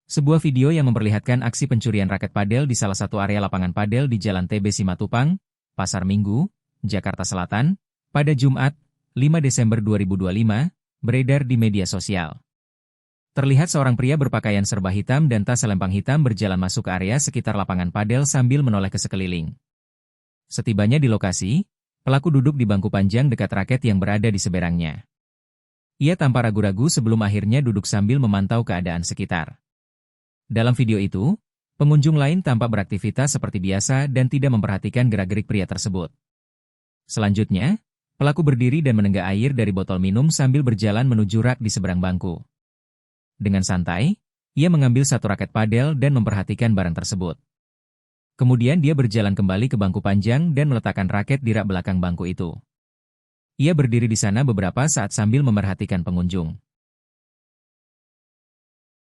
Sebuah video yang memperlihatkan aksi pencurian raket padel di salah satu area lapangan padel di Jalan TB Simatupang, Pasar Minggu, Jakarta Selatan, pada Jumat, 5 Desember 2025, beredar di media sosial. Terlihat seorang pria berpakaian serba hitam dan tas selempang hitam berjalan masuk ke area sekitar lapangan padel sambil menoleh ke sekeliling. Setibanya di lokasi, pelaku duduk di bangku panjang dekat raket yang berada di seberangnya. Ia tanpa ragu-ragu sebelum akhirnya duduk sambil memantau keadaan sekitar. Dalam video itu, pengunjung lain tampak beraktivitas seperti biasa dan tidak memperhatikan gerak-gerik pria tersebut. Selanjutnya, pelaku berdiri dan menenggak air dari botol minum sambil berjalan menuju rak di seberang bangku. Dengan santai, ia mengambil satu raket padel dan memperhatikan barang tersebut. Kemudian dia berjalan kembali ke bangku panjang dan meletakkan raket di rak belakang bangku itu. Ia berdiri di sana beberapa saat sambil memerhatikan pengunjung.